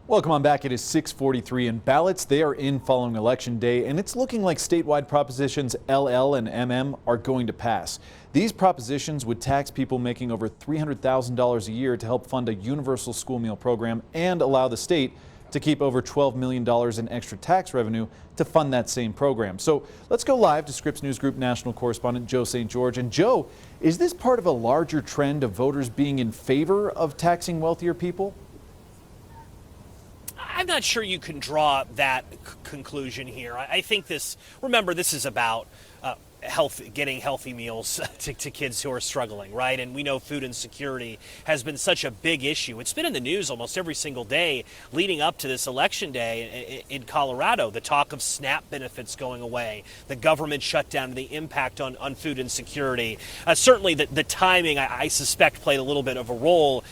Welcome on back. It is 6:43 and ballots, they are in following Election Day, and it's looking like statewide propositions LL and MM are going to pass. These propositions would tax people making over $300,000 a year to help fund a universal school meal program and allow the state to keep over $12 million in extra tax revenue to fund that same program. So let's go live to Scripps News Group national correspondent Joe St. George. And Joe, is this part of a larger trend of voters being in favor of taxing wealthier people? I'm not sure you can draw that conclusion here. I think remember, this is about getting healthy meals to kids who are struggling, right? And we know food insecurity has been such a big issue. It's been in the news almost every single day leading up to this election day in Colorado. The talk of SNAP benefits going away, the government shutdown, the impact on food insecurity. Certainly the timing, I suspect, played a little bit of a role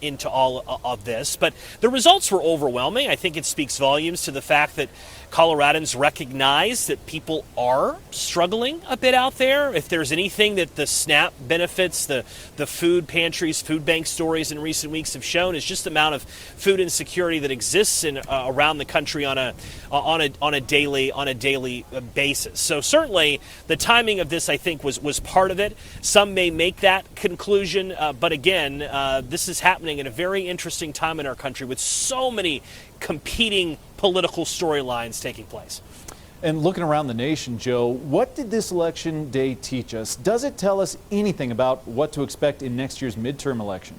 into all of this. But the results were overwhelming. I think it speaks volumes to the fact that Coloradans recognize that people are struggling a bit out there. If there's anything that the SNAP benefits, the food pantries, food bank stories in recent weeks have shown, is just the amount of food insecurity that exists around the country on a daily basis. So certainly the timing of this, I think, was part of it. Some may make that conclusion, but again, this is happening at a very interesting time in our country with so many competing political storylines taking place. And looking around the nation, Joe, what did this election day teach us? Does it tell us anything about what to expect in next year's midterm election?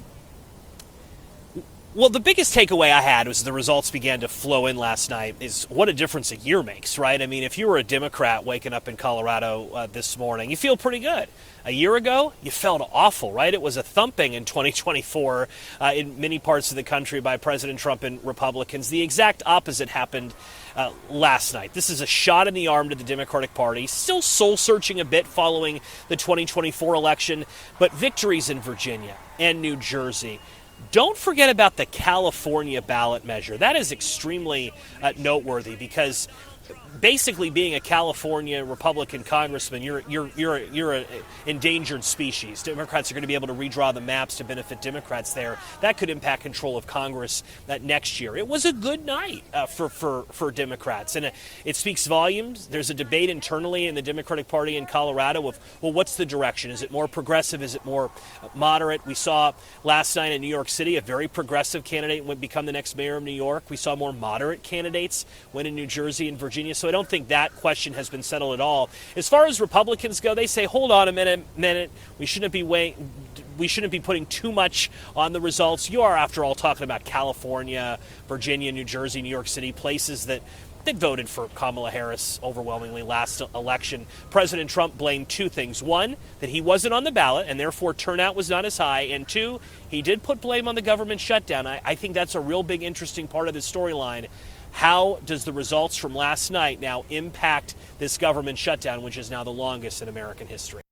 Well, the biggest takeaway I had was the results began to flow in last night is what a difference a year makes, right? I mean, if you were a Democrat waking up in Colorado this morning, you feel pretty good. A year ago, you felt awful, right? It was a thumping in 2024 in many parts of the country by President Trump and Republicans. The exact opposite happened last night. This is a shot in the arm to the Democratic Party, still soul-searching a bit following the 2024 election, but victories in Virginia and New Jersey. Don't forget about the California ballot measure. That is extremely noteworthy because basically being a California Republican congressman, you're an endangered species. Democrats are going to be able to redraw the maps to benefit Democrats there. That could impact control of Congress next year. It was a good night for Democrats, and it speaks volumes. There's a debate internally in the Democratic Party in Colorado of, well, what's the direction? Is it more progressive? Is it more moderate? We saw last night in New York City a very progressive candidate become the next mayor of New York. We saw more moderate candidates win in New Jersey and Virginia. So I don't think that question has been settled at all. As far as Republicans go, they say, hold on a minute. We shouldn't be putting too much on the results. You are, after all, talking about California, Virginia, New Jersey, New York City, places that they voted for Kamala Harris overwhelmingly last election. President Trump blamed two things. One, that he wasn't on the ballot and therefore turnout was not as high. And two, he did put blame on the government shutdown. I think that's a real big, interesting part of the storyline. How does the results from last night now impact this government shutdown, which is now the longest in American history?